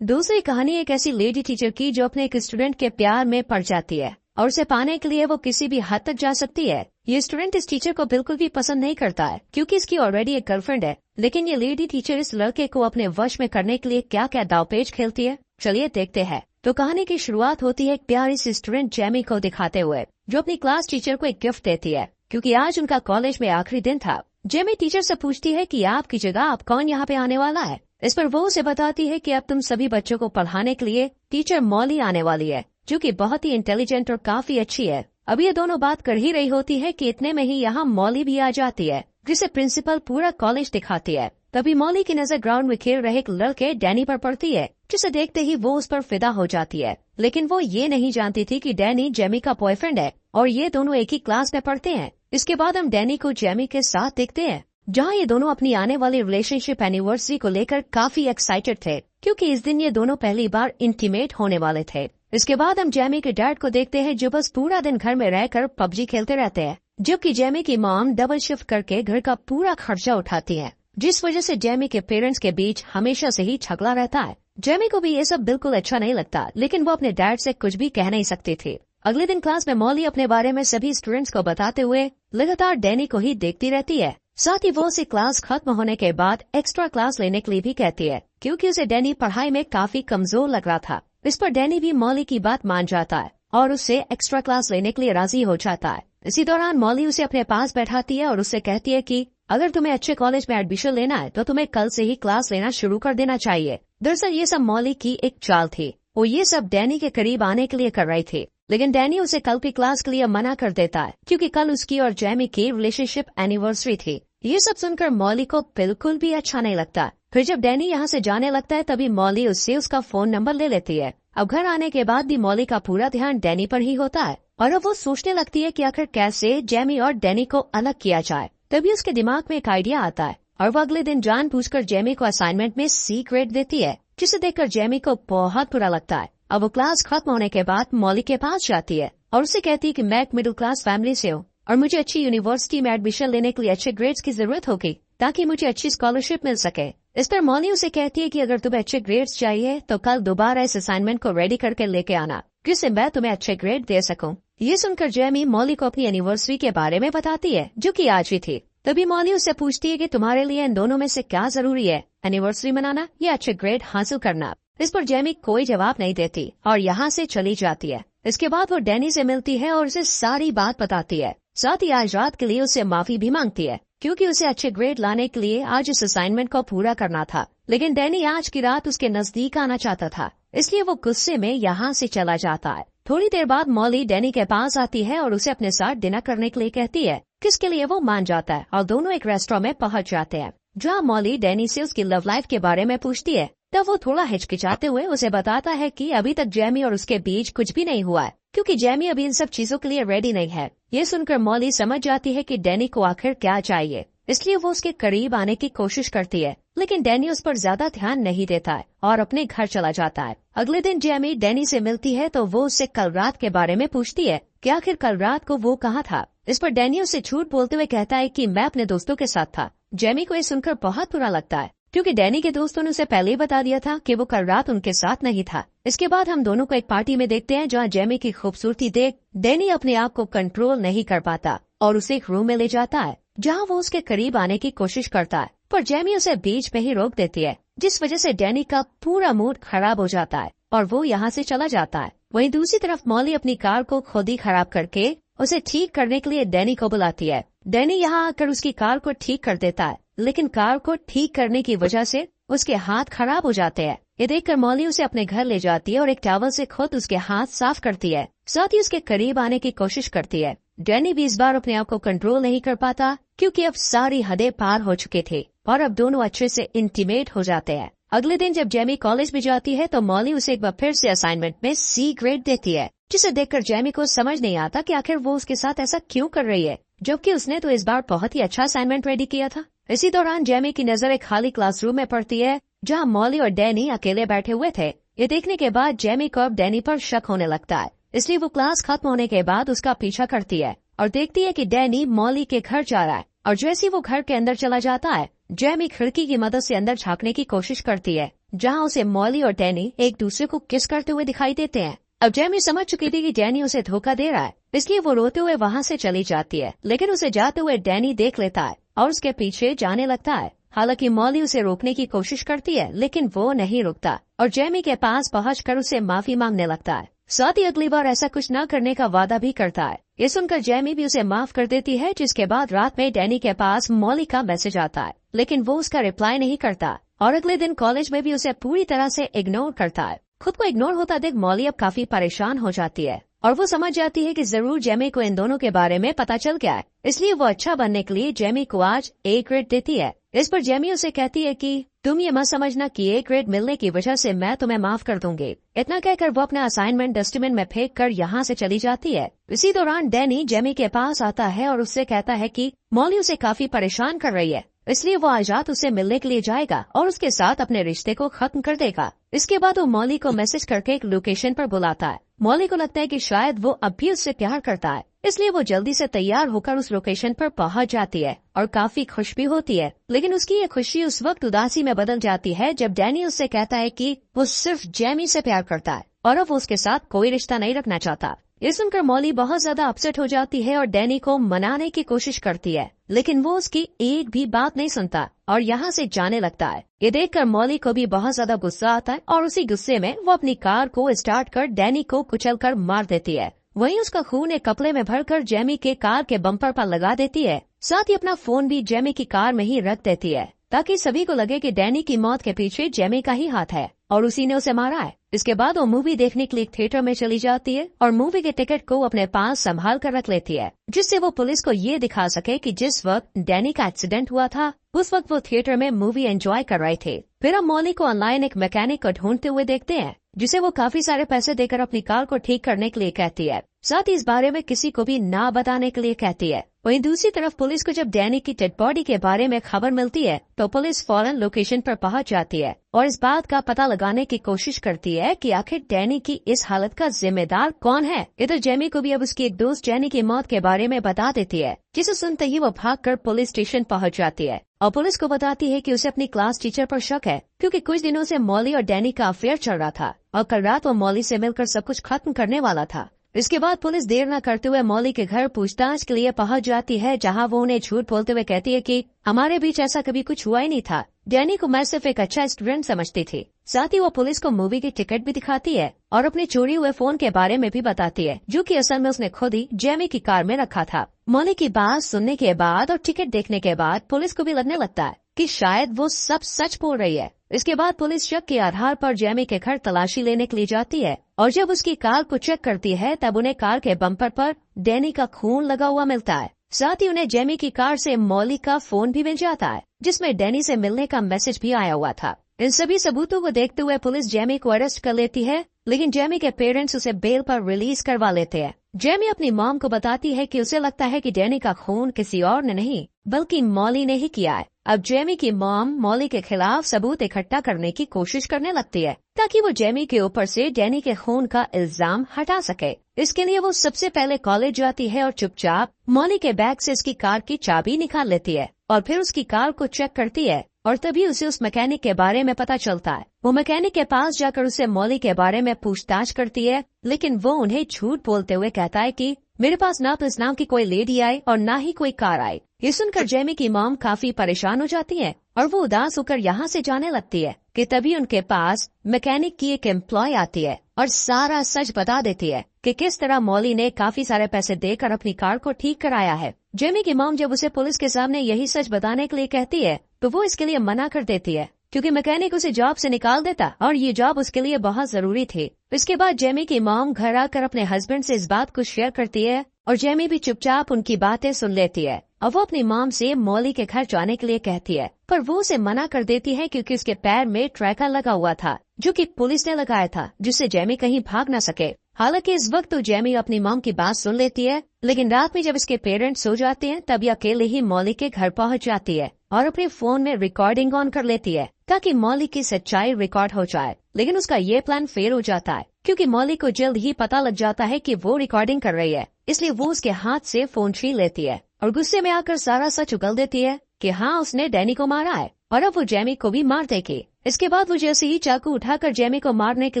दूसरी कहानी एक ऐसी लेडी टीचर की जो अपने एक स्टूडेंट के प्यार में पड़ जाती है और उसे पाने के लिए वो किसी भी हद तक जा सकती है। ये स्टूडेंट इस टीचर को बिल्कुल भी पसंद नहीं करता है क्योंकि इसकी ऑलरेडी एक गर्लफ्रेंड है, लेकिन ये लेडी टीचर इस लड़के को अपने वश में करने के लिए क्या क्या दावपेच खेलती है, चलिए देखते हैं। तो कहानी की शुरुआत होती है एक प्यारी सी स्टूडेंट जेमी को दिखाते हुए जो अपनी क्लास टीचर को एक गिफ्ट देती है क्योंकि आज उनका कॉलेज में आखिरी दिन था। जेमी टीचर से पूछती है कि आपकी जगह आप कौन यहाँ पे आने वाला है। इस पर वो उसे बताती है कि अब तुम सभी बच्चों को पढ़ाने के लिए टीचर मॉली आने वाली है जो कि बहुत ही इंटेलिजेंट और काफी अच्छी है। अब ये दोनों बात कर ही रही होती है कि इतने में ही यहाँ मॉली भी आ जाती है जिसे प्रिंसिपल पूरा कॉलेज दिखाती है। तभी मॉली की नजर ग्राउंड में खेल रहे एक लड़के डैनी पर पड़ती है जिसे देखते ही वो उस पर फिदा हो जाती है, लेकिन वो ये नहीं जानती थी कि डैनी जेमी का बॉयफ्रेंड है और ये दोनों एक ही क्लास में पढ़ते हैं। इसके बाद हम डैनी को जेमी के साथ देखते हैं जहाँ ये दोनों अपनी आने वाली रिलेशनशिप एनिवर्सरी को लेकर काफी एक्साइटेड थे क्योंकि इस दिन ये दोनों पहली बार इंटीमेट होने वाले थे। इसके बाद हम जेमी के डैड को देखते हैं जो बस पूरा दिन घर में रहकर पबजी खेलते रहते हैं, जबकि जेमी की मॉम डबल शिफ्ट करके घर का पूरा खर्चा उठाती है, जिस वजह से जेमी के पेरेंट्स के बीच हमेशा से ही झगड़ा रहता है। जेमी को भी ये सब बिल्कुल अच्छा नहीं लगता, लेकिन वो अपने डैड से कुछ भी कह नहीं सकती थी। अगले दिन क्लास में मॉली अपने बारे में सभी स्टूडेंट्स को बताते हुए लगातार डैनी को ही देखती रहती है। साथ ही वो उसे क्लास खत्म होने के बाद एक्स्ट्रा क्लास लेने के लिए भी कहती है क्योंकि उसे डैनी पढ़ाई में काफी कमजोर लग रहा था। इस पर डैनी भी मॉली की बात मान जाता है और उससे एक्स्ट्रा क्लास लेने के लिए राजी हो जाता है। इसी दौरान मॉली उसे अपने पास बैठाती है और उससे कहती है कि अगर तुम्हें अच्छे कॉलेज में एडमिशन लेना है तो तुम्हें कल से ही क्लास लेना शुरू कर देना चाहिए। दरअसल ये सब मॉली की एक चाल थी, वो ये सब डैनी के करीब आने के लिए कर रही थी, लेकिन डैनी उसे कल की क्लास के लिए मना कर देता है क्योंकि कल उसकी और जेमी की रिलेशनशिप एनिवर्सरी थी। ये सब सुनकर मॉली को बिल्कुल भी अच्छा नहीं लगता। फिर जब डैनी यहाँ से जाने लगता है तभी मॉली उससे उसका फोन नंबर ले लेती है। अब घर आने के बाद भी मॉली का पूरा ध्यान डैनी पर ही होता है और अब वो सोचने लगती है कि आखिर कैसे जेमी और डैनी को अलग किया जाए। तभी उसके दिमाग में एक आइडिया आता है और वो अगले दिन जानबूझकर जेमी को असाइनमेंट में C ग्रेड देती है, जिसे देखकर जेमी को बहुत बुरा लगता है। अब वो क्लास खत्म होने के बाद मॉली के पास जाती है और उसे कहती है कि मैं एक मिडिल क्लास फैमिली से हूँ और मुझे अच्छी यूनिवर्सिटी में एडमिशन लेने के लिए अच्छे ग्रेड्स की जरूरत होगी ताकि मुझे अच्छी स्कॉलरशिप मिल सके। इस पर मॉली उसे कहती है कि अगर तुम्हें अच्छे ग्रेड्स चाहिए तो कल दोबारा इस असाइनमेंट को रेडी करके लेके आना जिससे मैं तुम्हें अच्छे ग्रेड दे सकूं। ये सुनकर जेमी मॉली को अपनी एनिवर्सरी के बारे में बताती है जो कि आज भी थी। तभी मॉली उससे पूछती है कि तुम्हारे लिए इन दोनों में से क्या जरूरी है, एनिवर्सरी मनाना या अच्छे ग्रेड हासिल करना। इस पर जेमी कोई जवाब नहीं देती और यहाँ से चली जाती है। इसके बाद वो डैनी से मिलती है और उसे सारी बात बताती है, साथ ही आज रात के लिए उससे माफी भी मांगती है क्योंकि उसे अच्छे ग्रेड लाने के लिए आज इस असाइनमेंट को पूरा करना था, लेकिन डैनी आज की रात उसके नजदीक आना चाहता था, इसलिए वो गुस्से में यहाँ से चला जाता है। थोड़ी देर बाद मॉली डैनी के पास आती है और उसे अपने साथ डिनर करने के लिए कहती है, किसके लिए वो मान जाता है और दोनों एक रेस्टोरेंट में पहुंच जाते हैं जहाँ मॉली डैनी से उसकी लव लाइफ के बारे में पूछती है। तब वो थोड़ा हिचकिचाते हुए उसे बताता है कि अभी तक जेमी और उसके बीच कुछ भी नहीं हुआ है क्योंकि जेमी अभी इन सब चीजों के लिए रेडी नहीं है। ये सुनकर मॉली समझ जाती है कि डैनी को आखिर क्या चाहिए, इसलिए वो उसके करीब आने की कोशिश करती है, लेकिन डैनी उस पर ज्यादा ध्यान नहीं देता है और अपने घर चला जाता है। अगले दिन जेमी डैनी से मिलती है तो वो उससे कल रात के बारे में पूछती है कि आखिर कल रात को वो कहाँ था। इस पर डैनी उसे झूठ बोलते हुए कहता है कि मैं अपने दोस्तों के साथ था। जेमी को ये सुनकर बहुत बुरा लगता है क्योंकि डैनी के दोस्तों ने उसे पहले ही बता दिया था कि वो कल रात उनके साथ नहीं था। इसके बाद हम दोनों को एक पार्टी में देखते हैं जहाँ जेमी की खूबसूरती देख डैनी अपने आप को कंट्रोल नहीं कर पाता और उसे एक रूम में ले जाता है जहाँ वो उसके करीब आने की कोशिश करता है, पर जेमी उसे बीच पे ही रोक देती है, जिस वजह से डैनी का पूरा मूड खराब हो जाता है और वो यहाँ से चला जाता है। वहीं दूसरी तरफ मॉली अपनी कार को खुद ही खराब करके उसे ठीक करने के लिए डैनी को बुलाती है। डैनी यहाँ आकर उसकी कार को ठीक कर देता है, लेकिन कार को ठीक करने की वजह से उसके हाथ खराब हो जाते हैं। ये देखकर मॉली उसे अपने घर ले जाती है और एक टॉवल से खुद उसके हाथ साफ करती है, साथ ही उसके करीब आने की कोशिश करती है। डैनी भी इस बार अपने आप को कंट्रोल नहीं कर पाता क्योंकि अब सारी हदें पार हो चुके थे और अब दोनों अच्छे से इंटीमेट हो जाते हैं। अगले दिन जब जेमी कॉलेज में जाती है तो मॉली उसे एक बार फिर से असाइनमेंट में C ग्रेड देती है, जिसे देखकर जेमी को समझ नहीं आता कि आखिर वो उसके साथ ऐसा क्यों कर रही है, जबकि उसने तो इस बार बहुत ही अच्छा असाइनमेंट रेडी किया था। इसी दौरान जेमी की नजर एक खाली क्लासरूम में पड़ती है जहाँ मॉली और डैनी अकेले बैठे हुए थे। ये देखने के बाद जेमी को अब डैनी पर शक होने लगता है, इसलिए वो क्लास खत्म होने के बाद उसका पीछा करती है और देखती है कि डैनी मॉली के घर जा रहा है और जैसे ही वो घर के अंदर चला जाता है जेमी खिड़की की मदद से अंदर झांकने की कोशिश करती है, जहाँ उसे मॉली और डैनी एक दूसरे को किस करते हुए दिखाई देते हैं। अब जेमी समझ चुकी थी कि डैनी उसे धोखा दे रहा है, इसलिए वो रोते हुए वहाँ से चली जाती है। लेकिन उसे जाते हुए डैनी देख लेता है और उसके पीछे जाने लगता है। हालांकि मॉली उसे रोकने की कोशिश करती है, लेकिन वो नहीं रुकता और जेमी के पास पहुंचकर उसे माफी मांगने लगता है। साथ ही अगली बार ऐसा कुछ न करने का वादा भी करता है। ये सुनकर जेमी भी उसे माफ कर देती है, जिसके बाद रात में डैनी के पास मॉली का मैसेज आता है, लेकिन वो उसका रिप्लाई नहीं करता और अगले दिन कॉलेज में भी उसे पूरी तरह से इग्नोर करता है। खुद को इग्नोर होता देख मॉली अब काफी परेशान हो जाती है और वो समझ जाती है कि जरूर जेमी को इन दोनों के बारे में पता चल गया है, इसलिए वो अच्छा बनने के लिए जेमी को आज A ग्रेड देती है। इस पर जेमी उसे कहती है कि तुम ये मत समझना कि A ग्रेड मिलने की वजह से मैं तुम्हें माफ कर दूंगी। इतना कहकर वो अपना असाइनमेंट डस्टबिन में फेंक कर यहाँ से चली जाती है। इसी दौरान डैनी जेमी के पास आता है और उससे कहता है कि मॉली उसे काफी परेशान कर रही है, इसलिए वो आज रात उसे मिलने के लिए जाएगा और उसके साथ अपने रिश्ते को खत्म कर देगा। इसके बाद वो मॉली को मैसेज करके एक लोकेशन पर बुलाता है। मॉली को लगता है कि शायद वो अब भी उससे प्यार करता है, इसलिए वो जल्दी से तैयार होकर उस लोकेशन पर पहुंच जाती है और काफी खुश भी होती है। लेकिन उसकी ये खुशी उस वक्त उदासी में बदल जाती है जब डैनी उससे कहता है कि वो सिर्फ जेमी से प्यार करता है और अब वो उसके साथ कोई रिश्ता नहीं रखना चाहता। ये सुनकर मॉली बहुत ज्यादा अपसेट हो जाती है और डैनी को मनाने की कोशिश करती है, लेकिन वो उसकी एक भी बात नहीं सुनता और यहाँ से जाने लगता है। ये देखकर मॉली को भी बहुत ज्यादा गुस्सा आता है और उसी गुस्से में वो अपनी कार को स्टार्ट कर डैनी को कुचलकर मार देती है। वहीं उसका खून एक कपड़े में भरकर जेमी के कार के बम्पर पर लगा देती है। साथ ही अपना फोन भी जेमी की कार में ही रख देती है, ताकि सभी को लगे कि डैनी की मौत के पीछे जेमी का ही हाथ है और उसी ने उसे मारा है। इसके बाद वो मूवी देखने के लिए थिएटर में चली जाती है और मूवी के टिकट को अपने पास संभाल कर रख लेती है, जिससे वो पुलिस को ये दिखा सके कि जिस वक्त डैनी का एक्सीडेंट हुआ था उस वक्त वो थिएटर में मूवी एंजॉय कर रहे थे। फिर हम मॉली को ऑनलाइन एक मैकेनिक को ढूंढते हुए देखते हैं, जिसे वो काफी सारे पैसे देकर अपनी कार को ठीक करने के लिए कहती है। साथ ही इस बारे में किसी को भी ना बताने के लिए कहती है। वहीं दूसरी तरफ पुलिस को जब डैनी की डेड बॉडी के बारे में खबर मिलती है तो पुलिस फौरन लोकेशन पर पहुंच जाती है और इस बात का पता लगाने की कोशिश करती है कि आखिर डैनी की इस हालत का जिम्मेदार कौन है। इधर जेमी को भी अब उसकी एक दोस्त डैनी की मौत के बारे में बता देती है, जिसे सुनते ही वो भागकर पुलिस स्टेशन पहुंच जाती है और पुलिस को बताती है कि उसे अपनी क्लास टीचर पर शक है, क्योंकि कुछ दिनों से मॉली और डैनी का अफेयर चल रहा था और कल रात वो मॉली से मिलकर सब कुछ खत्म करने वाला था। इसके बाद पुलिस देर न करते हुए मॉली के घर पूछताछ के लिए पहुंच जाती है, जहां वो उन्हें झूठ बोलते हुए कहती है कि हमारे बीच ऐसा कभी कुछ हुआ ही नहीं था। डैनी को मैं सिर्फ एक अच्छा स्टूडेंट समझती थी। साथ ही वो पुलिस को मूवी की टिकट भी दिखाती है और अपने चोरी हुए फोन के बारे में भी बताती है, जो कि असल में उसने खुद ही जेमी की कार में रखा था। मॉली की बात सुनने के बाद और टिकट देखने के बाद पुलिस को भी लगने लगता है कि शायद वो सब सच बोल रही है। इसके बाद पुलिस शक के आधार पर जेमी के घर तलाशी लेने के लिए जाती है और जब उसकी कार को चेक करती है तब उन्हें कार के बम्पर पर डैनी का खून लगा हुआ मिलता है। साथ ही उन्हें जेमी की कार से मॉली का फोन भी मिल जाता है, जिसमें डैनी से मिलने का मैसेज भी आया हुआ था। इन सभी सबूतों को देखते हुए पुलिस जेमी को अरेस्ट कर लेती है, लेकिन जेमी के पेरेंट्स उसे बेल पर रिलीज करवा लेते हैं। जेमी अपनी मॉम को बताती है कि उसे लगता है कि डैनी का खून किसी और ने नहीं बल्कि मॉली ने ही किया है। अब जेमी की मॉम मॉली के खिलाफ सबूत इकट्ठा करने की कोशिश करने लगती है, ताकि वो जेमी के ऊपर से डैनी के खून का इल्जाम हटा सके। इसके लिए वो सबसे पहले कॉलेज जाती है और चुपचाप मॉली के बैग से उसकी कार की चाबी निकाल लेती है और फिर उसकी कार को चेक करती है और तभी उसे उस मैकेनिक के बारे में पता चलता है। वो मैकेनिक के पास जाकर उसे मॉली के बारे में पूछताछ करती है, लेकिन वो उन्हें झूठ बोलते हुए कहता है कि मेरे पास ना तो इस नाम की कोई लेडी आई और ना ही कोई कार आई। ये सुनकर जेमी की मॉम काफी परेशान हो जाती है और वो उदास होकर यहाँ से जाने लगती है कि तभी उनके पास मैकेनिक की एक एम्प्लॉय आती है और सारा सच बता देती है कि किस तरह मॉली ने काफी सारे पैसे देकर अपनी कार को ठीक कराया है। जेमी की मॉम जब उसे पुलिस के सामने यही सच बताने के लिए कहती है तो वो इसके लिए मना कर देती है, क्योंकि मैकेनिक उसे जॉब से निकाल देता और ये जॉब उसके लिए बहुत जरूरी थी। इसके बाद जेमी की मॉम घर आकर अपने हस्बैंड से इस बात को शेयर करती है और जेमी भी चुपचाप उनकी बातें सुन लेती है और वो अपनी मॉम से मॉली के घर जाने के लिए कहती है, पर वो उसे मना कर देती है क्योंकि उसके पैर में ट्रैकर लगा हुआ था, जो कि पुलिस ने लगाया था, जिससे जेमी कहीं भाग न सके। हालांकि इस वक्त तो जेमी अपनी मॉम की बात सुन लेती है, लेकिन रात में जब इसके पेरेंट्स सो जाते हैं तभी अकेले ही मॉली के घर पहुंच जाती है और अपने फोन में रिकॉर्डिंग ऑन कर लेती है ताकि मॉली की सच्चाई रिकॉर्ड हो जाए। लेकिन उसका ये प्लान फेल हो जाता है, क्योंकि मॉली को जल्द ही पता लग जाता है कि वो रिकॉर्डिंग कर रही है, इसलिए वो उसके हाथ से फोन छीन लेती है और गुस्से में आकर सारा सच उगल देती है। कि हाँ उसने डैनी को मारा है और अब वो जेमी को भी मार देगी। इसके बाद वो जैसे ही चाकू उठाकर जेमी को मारने के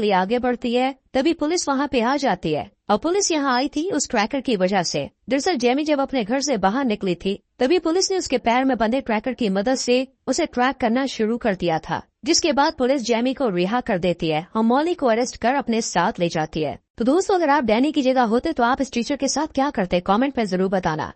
लिए आगे बढ़ती है तभी पुलिस वहाँ पे आ जाती है और पुलिस यहाँ आई थी उस ट्रैकर की वजह से। दरअसल जेमी जब अपने घर से बाहर निकली थी तभी पुलिस ने उसके पैर में बंधे ट्रैकर की मदद से उसे ट्रैक करना शुरू कर दिया था, जिसके बाद पुलिस जेमी को रिहा कर देती है और मॉली को अरेस्ट कर अपने साथ ले जाती है। तो दोस्तों, अगर आप डैनी की जगह होते तो आप इस टीचर के साथ क्या करते, कमेंट में जरूर बताना।